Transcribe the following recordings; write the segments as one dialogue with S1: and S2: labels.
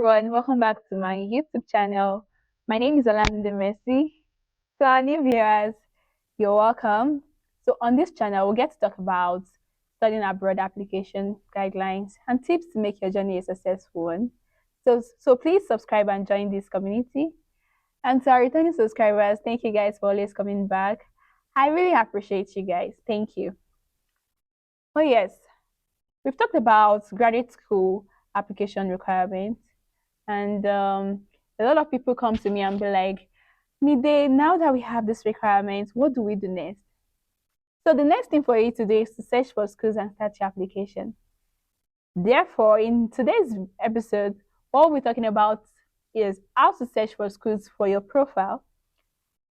S1: everyone, welcome back to my YouTube channel. My name is MideMercy. To our new viewers, you're welcome. So on this channel, we'll get to talk about studying abroad application guidelines and tips to make your journey a successful one. So please subscribe and join this community. And to our returning subscribers, thank you guys for always coming back. I really appreciate you guys. Thank you. Oh yes, we've talked about graduate school application requirements, and a lot of people come to me and be like, Mide, now that we have this requirement, what do we do next? So the next thing for you today is to search for schools and start your application. Therefore, in today's episode, what we're talking about is how to search for schools for your profile,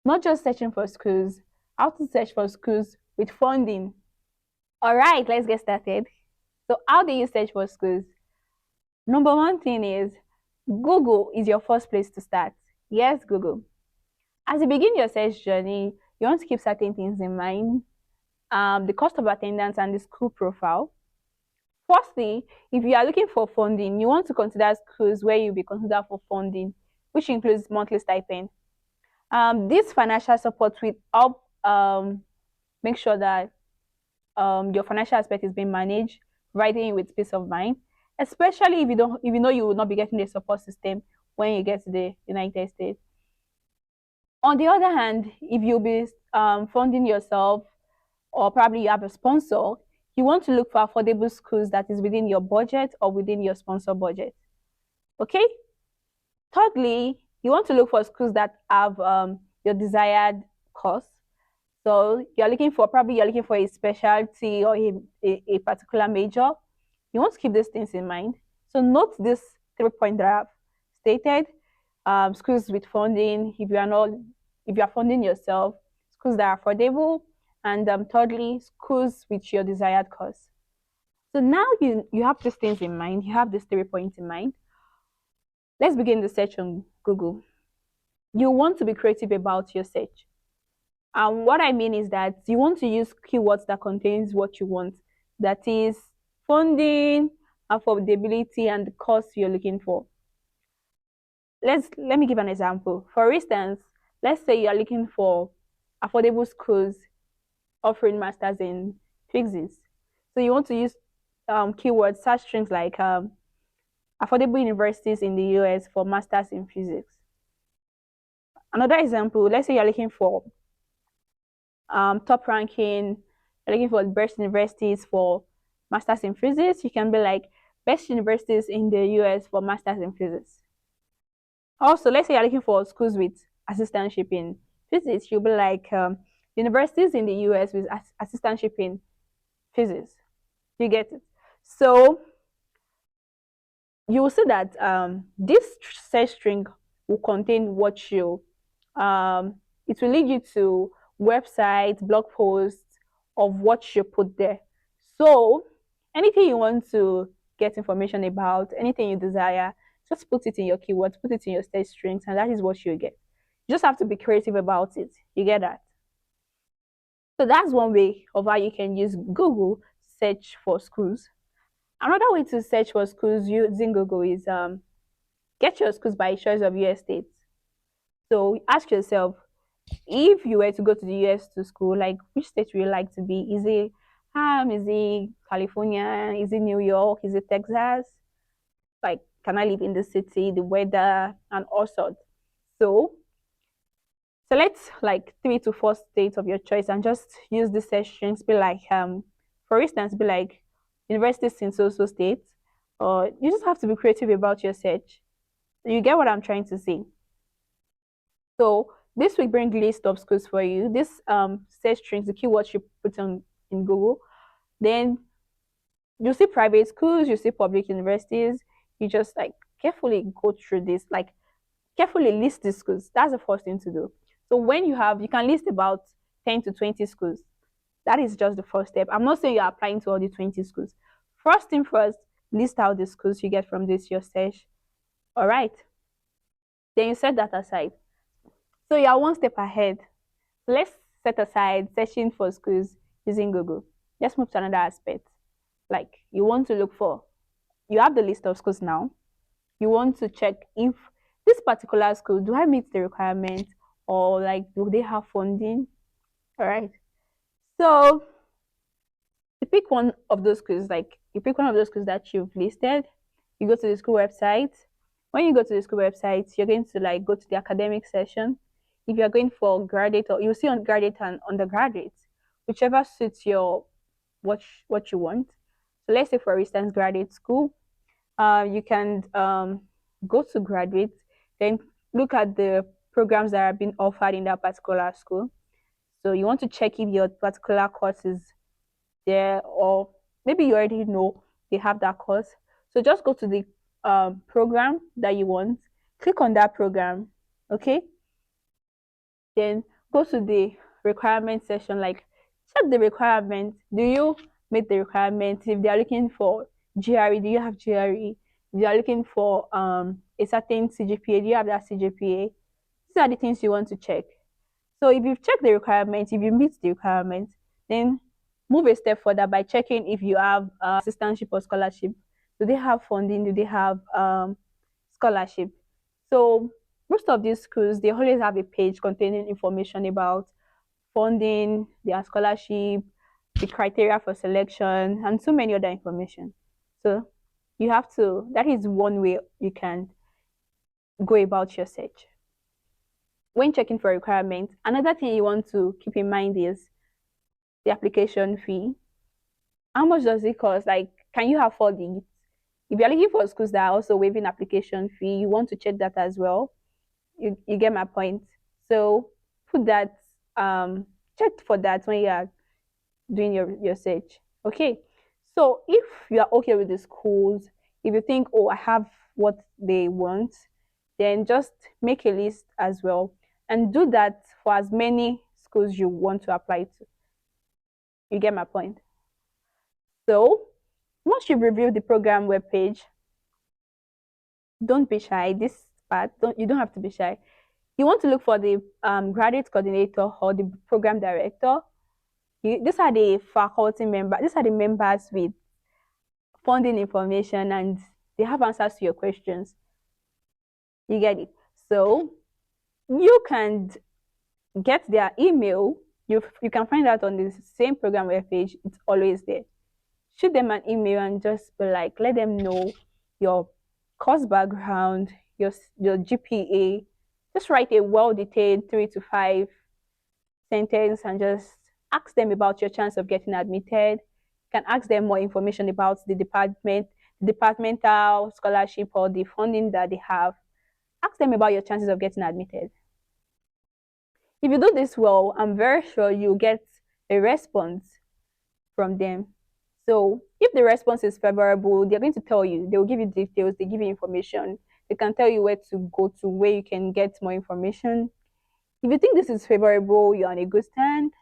S1: not just searching for schools, how to search for schools with funding. All right, let's get started. So how do you search for schools? Number one thing is Google is your first place to start. Yes, Google. As you begin your search journey, you want to keep certain things in mind. The cost of attendance and the school profile. Firstly, if you are looking for funding, you want to consider schools where you'll be considered for funding, which includes monthly stipend. This financial support will help make sure that your financial aspect is being managed, providing you with peace of mind, especially if you know you will not be getting the support system when you get to the United States. On the other hand, if you'll be funding yourself, or probably you have a sponsor, you want to look for affordable schools that is within your budget or within your sponsor budget. Okay. Thirdly, you want to look for schools that have your desired course. So you're looking for a specialty or a particular major. You want to keep these things in mind. So note this 3 point that I've stated. Schools with funding, if you are funding yourself, schools that are affordable, and thirdly, schools with your desired course. So now you have these things in mind. You have these 3 points in mind. Let's begin the search on Google. You want to be creative about your search. And what I mean is that you want to use keywords that contains what you want. That is funding, affordability, and the cost you're looking for. Let me give an example. For instance, let's say you are looking for affordable schools offering masters in physics. So you want to use keywords, search strings like affordable universities in the US for masters in physics. Another example, let's say you're looking for top ranking, you're looking for best universities for masters in physics. You can be like best universities in the US for masters in physics. Also, let's say you're looking for schools with assistantship in physics. You'll be like universities in the US with assistantship in physics. You get it? So you will see that this search string will contain what you, it will lead you to websites, blog posts of what you put there. So anything you want to get information about, anything you desire, just put it in your keywords, put it in your search strings, and that is what you get. You just have to be creative about it. You get that? So that's one way of how you can use Google to search for schools. Another way to search for schools using Google is get your schools by choice of US states. So ask yourself, if you were to go to the US to school, like which state would you like to be? Is it California? Is it New York? Is it Texas? Like, can I live in the city, the weather, and all sorts? So select like 3 to 4 states of your choice and just use the search strings. Be like, for instance, be like universities in so states. Or you just have to be creative about your search. You get what I'm trying to say? So this will bring list of schools for you. This search strings, the keywords you put on in Google. Then you see private schools, you see public universities. You just like carefully go through this, like carefully list the schools. That's the first thing to do. So when you can list about 10 to 20 schools. That is just the first step. I'm not saying you're applying to all the 20 schools. First thing first, list out the schools you get from this your search. All right. Then you set that aside. So you're one step ahead. Let's set aside searching for schools using Google. Let's move to another aspect. Like you want to look for, you have the list of schools now. You want to check if this particular school, do I meet the requirement, or like do they have funding? All right. So you pick one of those schools, like you pick one of those schools that you've listed. You go to the school website. When you go to the school website, you're going to like go to the academic section. If you're going for graduate, or you'll see on graduate and undergraduate, whichever suits your what you want. So let's say for instance graduate school, you can go to graduate, then look at the programs that are being offered in that particular school. So you want to check if your particular course is there, or maybe you already know they have that course. So just go to the program that you want, click on that program, okay? Then go to the requirement section, like check the requirement. Do you meet the requirements? If they are looking for GRE, do you have GRE? If they are looking for a certain CGPA, do you have that CGPA? These are the things you want to check. So if you've checked the requirements, if you meet the requirements, then move a step further by checking if you have assistantship or scholarship. Do they have funding? Do they have scholarship? So most of these schools, they always have a page containing information about funding, their scholarship, the criteria for selection, and so many other information. So you have to, that is one way you can go about your search. When checking for requirements, another thing you want to keep in mind is the application fee. How much does it cost? Like, can you afford it? If you're looking for schools that are also waiving application fee, you want to check that as well. You get my point. So put that check for that when you are doing your search. Okay. So if you are okay with the schools, if you think, oh, I have what they want, then just make a list as well and do that for as many schools you want to apply to. You get my point. So once you've reviewed the program webpage, don't be shy. This part, you don't have to be shy. You want to look for the graduate coordinator or the program director. These are the faculty members. These are the members with funding information, and they have answers to your questions. You get it. So you can get their email. You can find out on the same program webpage. It's always there. Shoot them an email and just be like, let them know your course background, your GPA. Just write a well detailed 3 to 5 sentence and just ask them about your chance of getting admitted. You can ask them more information about the department, departmental scholarship, or the funding that they have. Ask them about your chances of getting admitted. If you do this well, I'm very sure you'll get a response from them. So if the response is favorable, they're going to tell you, they will give you details, they give you information. They can tell you where to go to, where you can get more information. If you think this is favorable, you're on a good stand,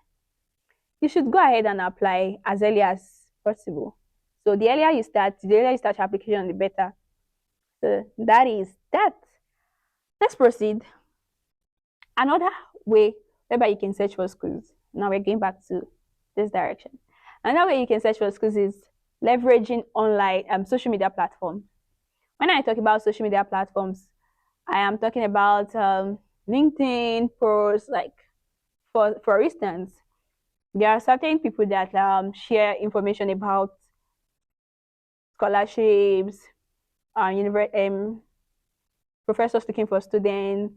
S1: you should go ahead and apply as early as possible. So the earlier you start your application, the better. So that is that. Let's proceed. Another way whereby you can search for schools. Now we're going back to this direction. Another way you can search for schools is leveraging online social media platforms. When I talk about social media platforms, I am talking about LinkedIn posts. Like for instance, there are certain people that share information about scholarships, professors looking for students,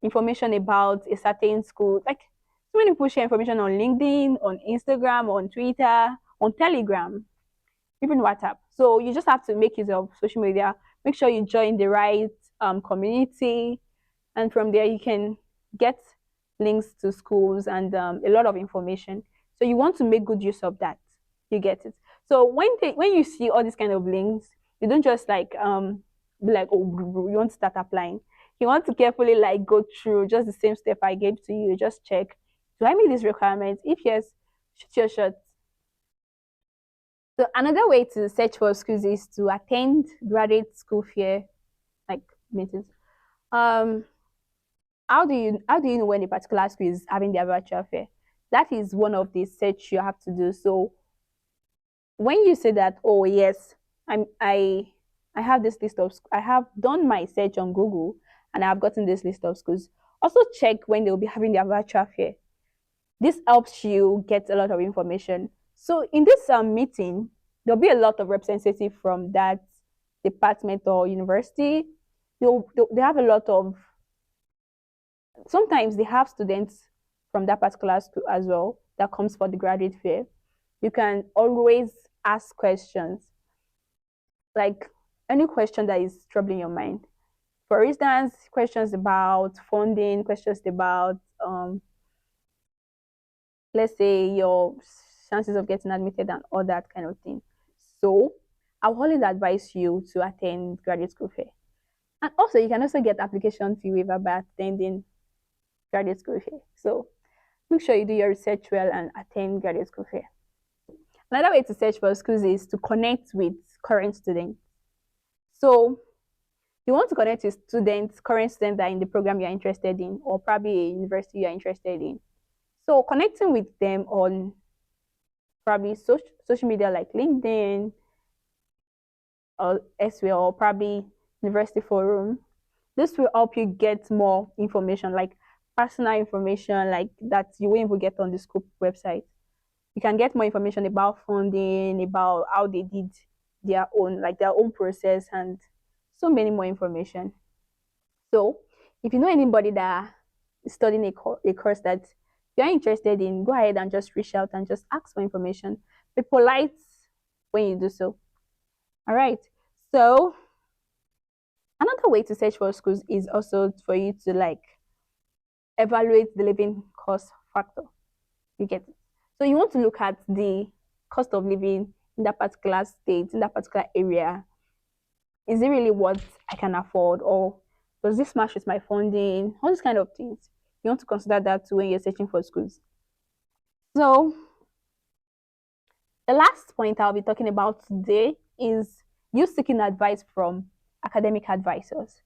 S1: information about a certain school. Like so many people share information on LinkedIn, on Instagram, on Twitter, on Telegram, even WhatsApp. So you just have to make use of social media. Make sure you join the right community, and from there you can get links to schools and a lot of information. So you want to make good use of that. You get it. So when you see all these kind of links, you don't just like be like, oh, you want to start applying. You want to carefully like go through just the same step I gave to you. Just check, do I meet these requirements? If yes, shoot your shot. So another way to search for schools is to attend graduate school fair, like meetings. Um, how do you know when a particular school is having their virtual fair? That is one of the search you have to do. So when you say that, oh yes, I'm I have this list of, I have done my search on Google and I have gotten this list of schools. Also check when they'll be having their virtual fair. This helps you get a lot of information. So in this meeting, there'll be a lot of representative from that department or university. They have a lot of, sometimes they have students from that particular school as well that comes for the graduate fair. You can always ask questions, like any question that is troubling your mind. For instance, questions about funding, questions about, let's say, your chances of getting admitted and all that kind of thing. So I would always advise you to attend graduate school fair. And also, you can also get application fee waiver by attending graduate school fair. So make sure you do your research well and attend graduate school fair. Another way to search for schools is to connect with current students. So you want to connect with students, current students that are in the program you're interested in, or probably a university you're interested in. So connecting with them on probably social media like LinkedIn or elsewhere, or probably university forum. This will help you get more information, like personal information, like that you won't even get on the school website. You can get more information about funding, about how they did their own process, and so many more information. So if you know anybody that is studying a course that you're interested in, go ahead and just reach out and just ask for information. Be polite when you do so. All right. So another way to search for schools is also for you to like evaluate the living cost factor. You get it. So you want to look at the cost of living in that particular state, in that particular area. Is it really what I can afford, or does this match with my funding? All these kind of things. You want to consider that too when you're searching for schools. So the last point I'll be talking about today is you seeking advice from academic advisors.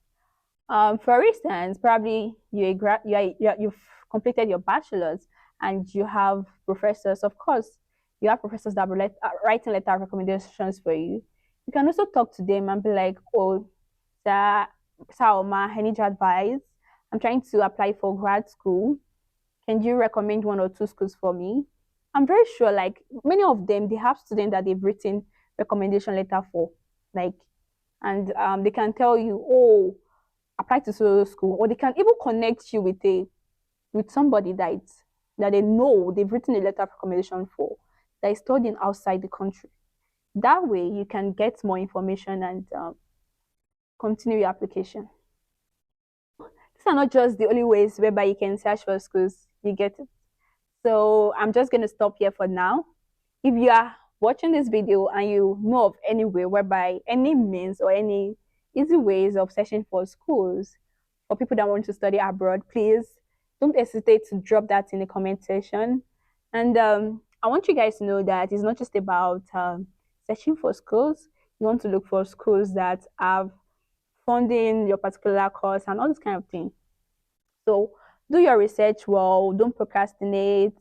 S1: For instance, probably you've completed your bachelor's and you have professors. Of course, you have professors that are writing letter of recommendations for you. You can also talk to them and be like, "Oh, Sir Oma, I need your advice. I'm trying to apply for grad school. Can you recommend one or two schools for me?" I'm very sure, like many of them, they have students that they've written recommendation letter for, like, and they can tell you, "Oh, apply to so school," or they can even connect you with somebody that they know they've written a letter of recommendation for, that is studying outside the country. That way, you can get more information and continue your application. These are not just the only ways whereby you can search for schools. You get it. So I'm just going to stop here for now. If you are watching this video and you know of any way whereby any means or any easy ways of searching for schools for people that want to study abroad, please don't hesitate to drop that in the comment section. And I want you guys to know that it's not just about searching for schools. You want to look for schools that have funding your particular course and all this kind of thing. So do your research well, don't procrastinate,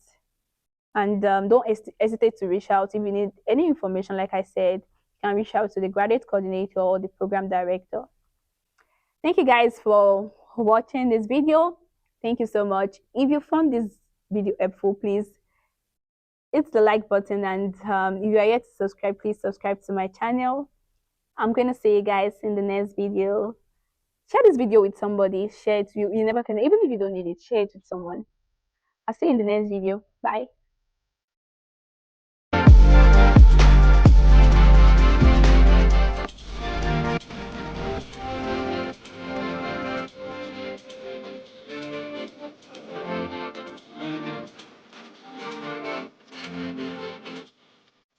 S1: and don't hesitate to reach out if you need any information. Like I said, you can reach out to the graduate coordinator or the program director. Thank you guys for watching this video. Thank you so much. If you found this video helpful, please hit the like button, and if you are yet to subscribe, please subscribe to my channel. I'm going to see you guys in the next video. Share this video with somebody. Share it. You never can, even if you don't need it, share it with someone. I'll see you in the next video. Bye.